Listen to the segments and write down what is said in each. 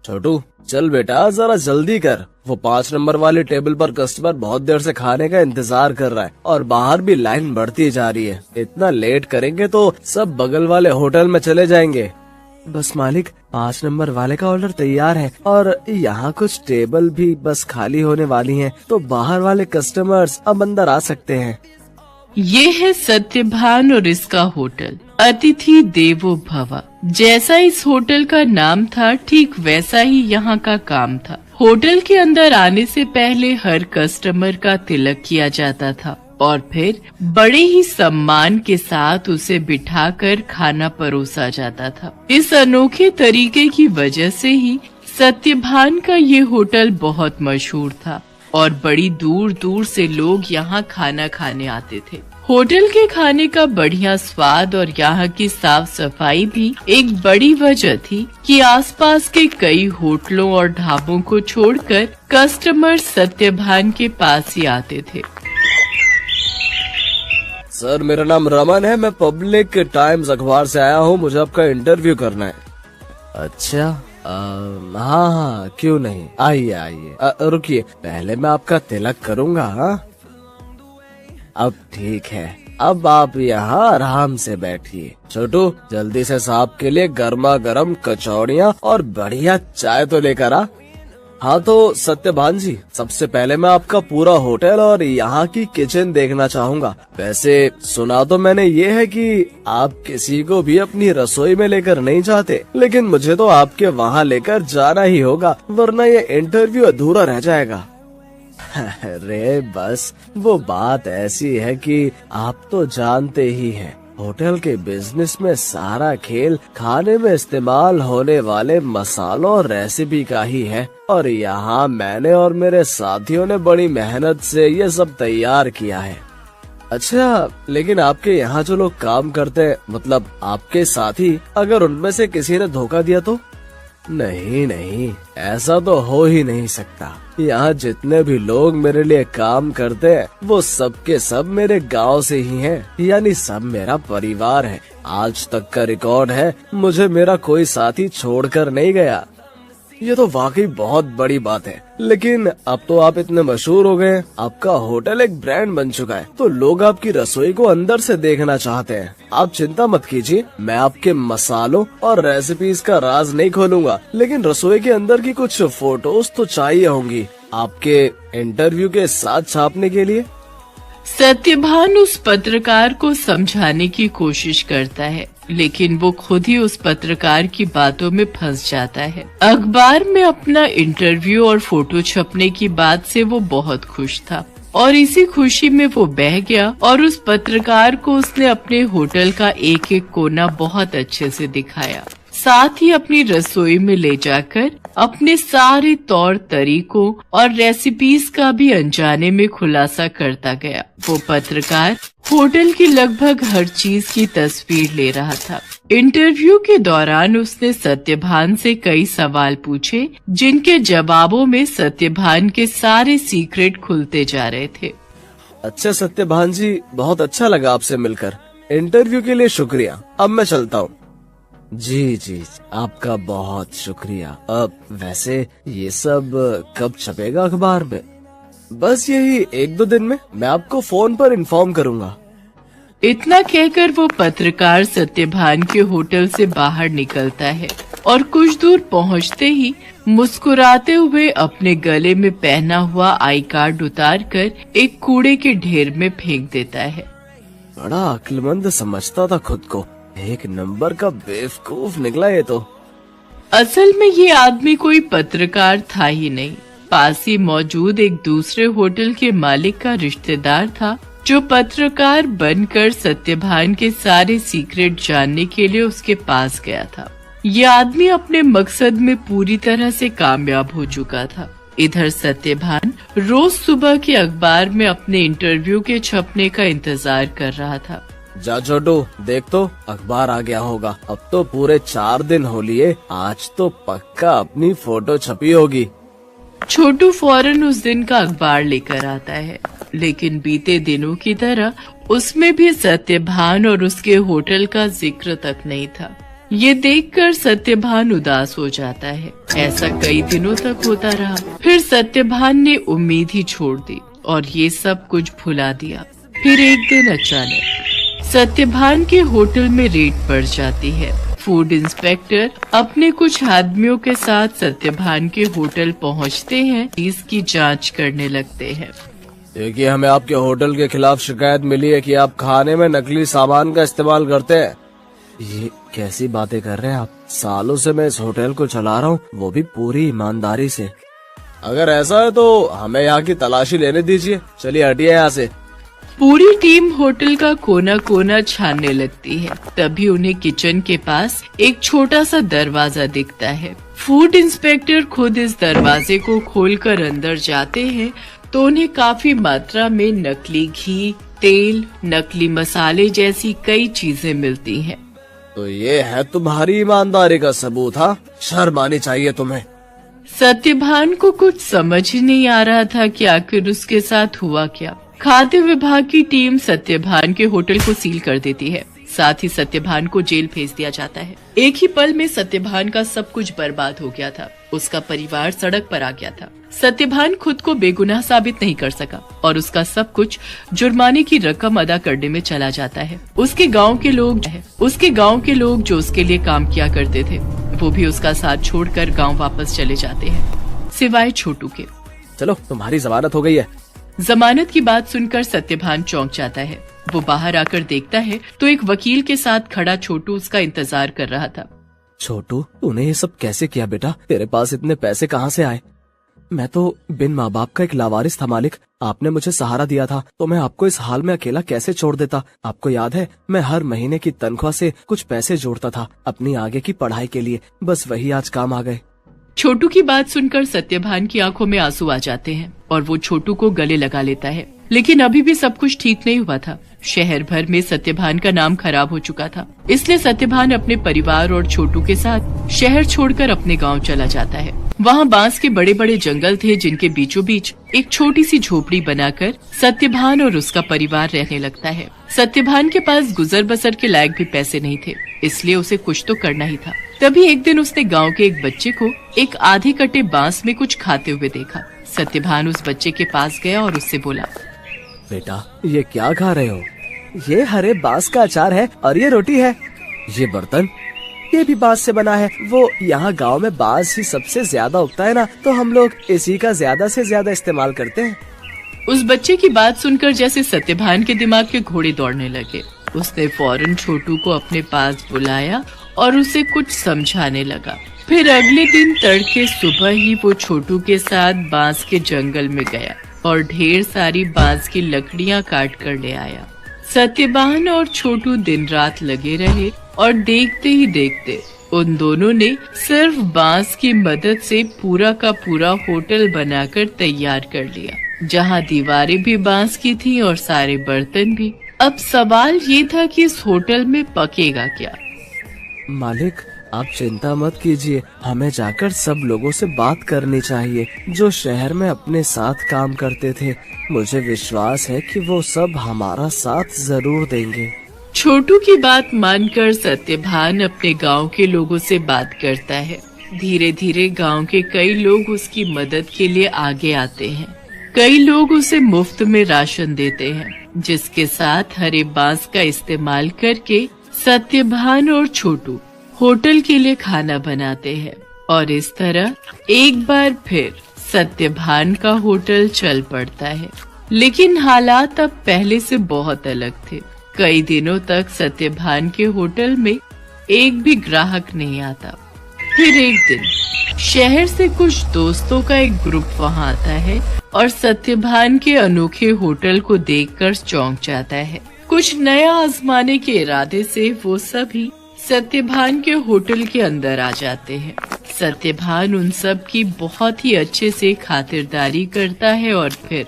छोटू चल बेटा जरा जल्दी कर, वो 5 नंबर वाले टेबल पर कस्टमर बहुत देर से खाने का इंतजार कर रहा है और बाहर भी लाइन बढ़ती जा रही है। इतना लेट करेंगे तो सब बगल वाले होटल में चले जाएंगे। बस मालिक 5 नंबर वाले का ऑर्डर तैयार है और यहाँ कुछ टेबल भी बस खाली होने वाली हैं, तो बाहर वाले कस्टमर्स अब अंदर आ सकते हैं। ये है सत्यभान और इसका होटल अतिथि देवो भव। जैसा इस होटल का नाम था ठीक वैसा ही यहाँ का काम था। होटल के अंदर आने से पहले हर कस्टमर का तिलक किया जाता था और फिर बड़े ही सम्मान के साथ उसे बिठाकर खाना परोसा जाता था। इस अनोखे तरीके की वजह से ही सत्यभान का ये होटल बहुत मशहूर था और बड़ी दूर दूर से लोग यहाँ खाना खाने आते थे। होटल के खाने का बढ़िया स्वाद और यहाँ की साफ सफाई भी एक बड़ी वजह थी कि आसपास के कई होटलों और ढाबों को छोड़कर कस्टमर सत्यभान के पास ही आते थे। सर मेरा नाम रमन है, मैं पब्लिक टाइम्स अखबार से आया हूँ, मुझे आपका इंटरव्यू करना है। अच्छा हाँ क्यों नहीं, आइए आइए। रुकिए पहले मैं आपका तिलक करूँगा। हाँ अब ठीक है, अब आप यहाँ आराम से बैठिए। छोटू जल्दी से साहब के लिए गर्मा गर्म कचौड़ियाँ और बढ़िया चाय तो लेकर आ। हाँ तो सत्यभान जी, सबसे पहले मैं आपका पूरा होटल और यहाँ की किचन देखना चाहूँगा। वैसे सुना तो मैंने ये है कि आप किसी को भी अपनी रसोई में लेकर नहीं जाते, लेकिन मुझे तो आपके वहाँ लेकर जाना ही होगा, वरना ये इंटरव्यू अधूरा रह जाएगा। अरे बस वो बात ऐसी है कि आप तो जानते ही हैं, होटल के बिजनेस में सारा खेल खाने में इस्तेमाल होने वाले मसालों और रेसिपी का ही है और यहाँ मैंने और मेरे साथियों ने बड़ी मेहनत से ये सब तैयार किया है। अच्छा लेकिन आपके यहाँ जो लोग काम करते हैं, मतलब आपके साथी, अगर उनमें से किसी ने धोखा दिया तो? नहीं नहीं, ऐसा तो हो ही नहीं सकता। यहाँ जितने भी लोग मेरे लिए काम करते हैं वो सब के सब मेरे गांव से ही हैं, यानी सब मेरा परिवार है। आज तक का रिकॉर्ड है, मुझे मेरा कोई साथी छोड़कर नहीं गया। ये तो वाकई बहुत बड़ी बात है, लेकिन अब तो आप इतने मशहूर हो गए, आपका होटल एक ब्रांड बन चुका है, तो लोग आपकी रसोई को अंदर से देखना चाहते हैं। आप चिंता मत कीजिए, मैं आपके मसालों और रेसिपीज का राज नहीं खोलूंगा, लेकिन रसोई के अंदर की कुछ फोटोज तो चाहिए होंगी आपके इंटरव्यू के साथ छापने के लिए। सत्यभान उस पत्रकार को समझाने की कोशिश करता है, लेकिन वो खुद ही उस पत्रकार की बातों में फंस जाता है। अखबार में अपना इंटरव्यू और फोटो छपने की बात से वो बहुत खुश था और इसी खुशी में वो बह गया और उस पत्रकार को उसने अपने होटल का एक एक कोना बहुत अच्छे से दिखाया, साथ ही अपनी रसोई में ले जाकर अपने सारे तौर तरीकों और रेसिपीज का भी अनजाने में खुलासा करता गया। वो पत्रकार होटल की लगभग हर चीज की तस्वीर ले रहा था। इंटरव्यू के दौरान उसने सत्यभान से कई सवाल पूछे, जिनके जवाबों में सत्यभान के सारे सीक्रेट खुलते जा रहे थे। अच्छा सत्यभान जी, बहुत अच्छा लगा आपसे मिलकर। इंटरव्यू के लिए शुक्रिया, अब मैं चलता हूँ। जी जी आपका बहुत शुक्रिया। अब वैसे ये सब कब छपेगा अखबार में? बस यही 1-2 दिन में, मैं आपको फोन पर इन्फॉर्म करूँगा। इतना कहकर वो पत्रकार सत्यभान के होटल से बाहर निकलता है और कुछ दूर पहुंचते ही मुस्कुराते हुए अपने गले में पहना हुआ आई कार्ड उतारकर एक कूड़े के ढेर में फेंक देता है। बड़ा अक्लमंद समझता था खुद को, एक नंबर का बेवकूफ निकला ये तो। असल में ये आदमी कोई पत्रकार था ही नहीं, पास ही मौजूद एक दूसरे होटल के मालिक का रिश्तेदार था, जो पत्रकार बनकर सत्यभान के सारे सीक्रेट जानने के लिए उसके पास गया था। ये आदमी अपने मकसद में पूरी तरह से कामयाब हो चुका था। इधर सत्यभान रोज सुबह के अखबार में अपने इंटरव्यू के छपने का इंतजार कर रहा था। जा छोटू, देख तो अखबार आ गया होगा। अब तो पूरे 4 दिन हो लिए, आज तो पक्का अपनी फोटो छपी होगी। छोटू फौरन उस दिन का अखबार लेकर आता है, लेकिन बीते दिनों की तरह उसमें भी सत्यभान और उसके होटल का जिक्र तक नहीं था। ये देखकर सत्यभान उदास हो जाता है। ऐसा कई दिनों तक होता रहा। फिर सत्यभान ने उम्मीद ही छोड़ दी और ये सब कुछ भुला दिया। फिर एक दिन अचानक सत्यभान के होटल में रेड पड़ जाती है। फूड इंस्पेक्टर अपने कुछ आदमियों के साथ सत्यभान के होटल पहुंचते हैं, इसकी जांच करने लगते हैं। देखिए, हमें आपके होटल के खिलाफ शिकायत मिली है कि आप खाने में नकली सामान का इस्तेमाल करते हैं। ये कैसी बातें कर रहे हैं आप? सालों से मैं इस होटल को चला रहा हूँ, वो भी पूरी ईमानदारी से। अगर ऐसा है तो हमें यहाँ की तलाशी लेने दीजिए। चलिए हटिए यहाँ से। पूरी टीम होटल का कोना कोना छानने लगती है। तभी उन्हें किचन के पास एक छोटा सा दरवाजा दिखता है। फूड इंस्पेक्टर खुद इस दरवाजे को खोलकर अंदर जाते हैं तो उन्हें काफी मात्रा में नकली घी, तेल, नकली मसाले जैसी कई चीजें मिलती हैं। तो ये है तुम्हारी ईमानदारी का सबूत? हाँ, शर्म आनी चाहिए तुम्हें। सत्यभान को कुछ समझ ही नहीं आ रहा था कि आखिर उसके साथ हुआ क्या। खाद्य विभाग की टीम सत्यभान के होटल को सील कर देती है। साथ ही सत्यभान को जेल भेज दिया जाता है। एक ही पल में सत्यभान का सब कुछ बर्बाद हो गया था। उसका परिवार सड़क पर आ गया था। सत्यभान खुद को बेगुनाह साबित नहीं कर सका और उसका सब कुछ जुर्माने की रकम अदा करने में चला जाता है। उसके गांव के लोग जो उसके लिए काम किया करते थे, वो भी उसका साथ छोड़कर गांव वापस चले जाते हैं, सिवाय छोटू के। चलो, तुम्हारी जमानत हो गई है। जमानत की बात सुनकर सत्यभान चौंक जाता है। वो बाहर आकर देखता है तो एक वकील के साथ खड़ा छोटू उसका इंतजार कर रहा था। छोटू, तूने ये सब कैसे किया बेटा? तेरे पास इतने पैसे कहाँ से आए? मैं तो बिन माँ बाप का एक लावारिस था मालिक। आपने मुझे सहारा दिया था तो मैं आपको इस हाल में अकेला कैसे छोड़ देता? आपको याद है, मैं हर महीने की तनख्वाह से कुछ पैसे जोड़ता था अपनी आगे की पढ़ाई के लिए। बस वही आज काम आ गए। छोटू की बात सुनकर सत्यभान की आंखों में आंसू आ जाते हैं और वो छोटू को गले लगा लेता है। लेकिन अभी भी सब कुछ ठीक नहीं हुआ था। शहर भर में सत्यभान का नाम खराब हो चुका था। इसलिए सत्यभान अपने परिवार और छोटू के साथ शहर छोड़कर अपने गांव चला जाता है। वहाँ बांस के बड़े बड़े जंगल थे, जिनके बीचों बीच एक छोटी सी झोपड़ी बनाकर सत्यभान और उसका परिवार रहने लगता है। सत्यभान के पास गुजर बसर के लायक भी पैसे नहीं थे, इसलिए उसे कुछ तो करना ही था। तभी एक दिन उसने गांव के एक बच्चे को एक आधे कटे बांस में कुछ खाते हुए देखा। सत्यभान उस बच्चे के पास गया और उससे बोला, बेटा, ये क्या खा रहे हो? ये हरे बांस का अचार है और ये रोटी है। ये बर्तन, ये भी बांस से बना है। वो यहाँ गांव में बांस ही सबसे ज्यादा उगता है ना, तो हम लोग इसी का ज्यादा से ज्यादा इस्तेमाल करते हैं। उस बच्चे की बात सुनकर जैसे सत्यभान के दिमाग के घोड़े दौड़ने लगे। उसने फौरन छोटू को अपने पास बुलाया और उसे कुछ समझाने लगा। फिर अगले दिन तड़के सुबह ही वो छोटू के साथ बांस के जंगल में गया और ढेर सारी बांस की लकड़ियां काट कर ले आया। सत्यभान और छोटू दिन रात लगे रहे और देखते ही देखते उन दोनों ने सिर्फ बांस की मदद से पूरा का पूरा होटल बनाकर तैयार कर लिया, जहां दीवारें भी बांस की थीं और सारे बर्तन भी। अब सवाल ये था कि इस होटल में पकेगा क्या? मालिक, आप चिंता मत कीजिए, हमें जाकर सब लोगों से बात करनी चाहिए जो शहर में अपने साथ काम करते थे। मुझे विश्वास है कि वो सब हमारा साथ जरूर देंगे। छोटू की बात मानकर सत्यभान अपने गांव के लोगों से बात करता है। धीरे धीरे गांव के कई लोग उसकी मदद के लिए आगे आते हैं। कई लोग उसे मुफ्त में राशन देते हैं, जिसके साथ हरे बांस का इस्तेमाल करके सत्यभान और छोटू होटल के लिए खाना बनाते हैं। और इस तरह एक बार फिर सत्यभान का होटल चल पड़ता है। लेकिन हालात अब पहले से बहुत अलग थे। कई दिनों तक सत्यभान के होटल में एक भी ग्राहक नहीं आता। फिर एक दिन शहर से कुछ दोस्तों का एक ग्रुप वहां आता है और सत्यभान के अनोखे होटल को देखकर चौंक जाता है। कुछ नया आजमाने के इरादे से वो सभी सत्यभान के होटल के अंदर आ जाते हैं। सत्यभान उन सब की बहुत ही अच्छे से खातिरदारी करता है और फिर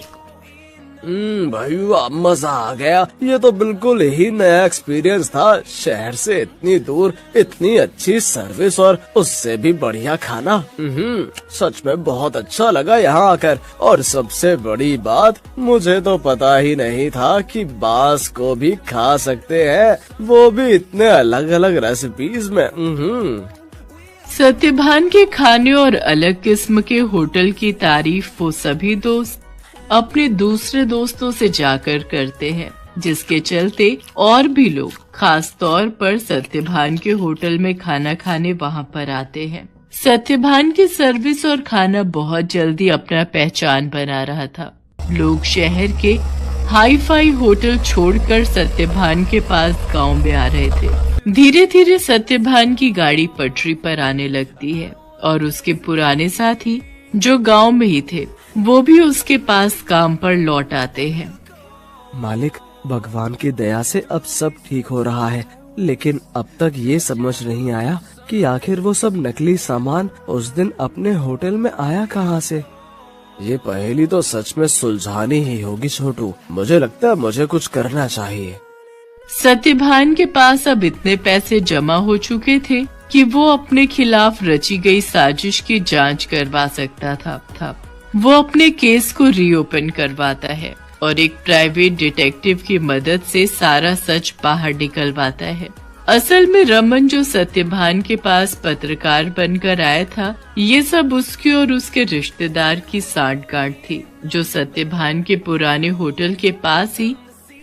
भाई वाह, मजा आ गया। ये तो बिल्कुल ही नया एक्सपीरियंस था। शहर से इतनी दूर इतनी अच्छी सर्विस और उससे भी बढ़िया खाना। सच में बहुत अच्छा लगा यहाँ आकर। और सबसे बड़ी बात, मुझे तो पता ही नहीं था कि बांस को भी खा सकते हैं, वो भी इतने अलग अलग रेसिपीज में। सत्यभान के खाने और अलग किस्म के होटल की तारीफ वो सभी दोस्त अपने दूसरे दोस्तों से जाकर करते हैं, जिसके चलते और भी लोग खास तौर पर सत्यभान के होटल में खाना खाने वहां पर आते हैं। सत्यभान की सर्विस और खाना बहुत जल्दी अपना पहचान बना रहा था। लोग शहर के हाई फाई होटल छोड़कर सत्यभान के पास गांव में आ रहे थे। धीरे धीरे सत्यभान की गाड़ी पटरी पर आने लगती है और उसके पुराने साथी जो गांव में ही थे वो भी उसके पास काम पर लौट आते हैं। मालिक, भगवान की दया से अब सब ठीक हो रहा है, लेकिन अब तक ये समझ नहीं आया कि आखिर वो सब नकली सामान उस दिन अपने होटल में आया कहाँ से। ये पहेली तो सच में सुलझानी ही होगी छोटू। मुझे लगता है मुझे कुछ करना चाहिए। सत्यभान के पास अब इतने पैसे जमा हो चुके थे कि वो अपने खिलाफ रची गई साजिश की जांच करवा सकता था। वो अपने केस को रीओपन करवाता है और एक प्राइवेट डिटेक्टिव की मदद से सारा सच बाहर निकलवाता है। असल में रमन जो सत्यभान के पास पत्रकार बनकर आया था, ये सब उसकी और उसके रिश्तेदार की सांठगांठ थी, जो सत्यभान के पुराने होटल के पास ही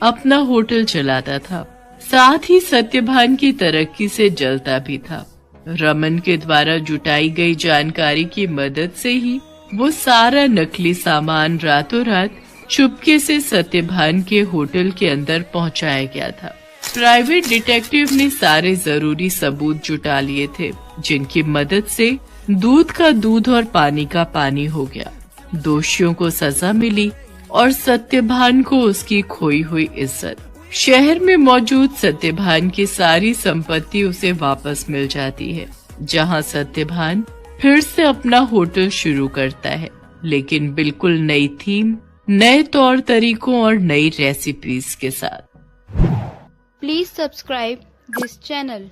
अपना होटल चलाता था। साथ ही सत्यभान की तरक्की से जलता भी था। रमन के द्वारा जुटाई गई जानकारी की मदद से ही वो सारा नकली सामान रातों रात चुपके से सत्यभान के होटल के अंदर पहुंचाया गया था। प्राइवेट डिटेक्टिव ने सारे जरूरी सबूत जुटा लिए थे, जिनकी मदद से दूध का दूध और पानी का पानी हो गया। दोषियों को सजा मिली और सत्यभान को उसकी खोई हुई इज्जत। शहर में मौजूद सत्यभान की सारी संपत्ति उसे वापस मिल जाती है, जहां सत्यभान फिर से अपना होटल शुरू करता है, लेकिन बिल्कुल नई थीम, नए तौर तरीकों और नई रेसिपीज के साथ। Please subscribe this channel.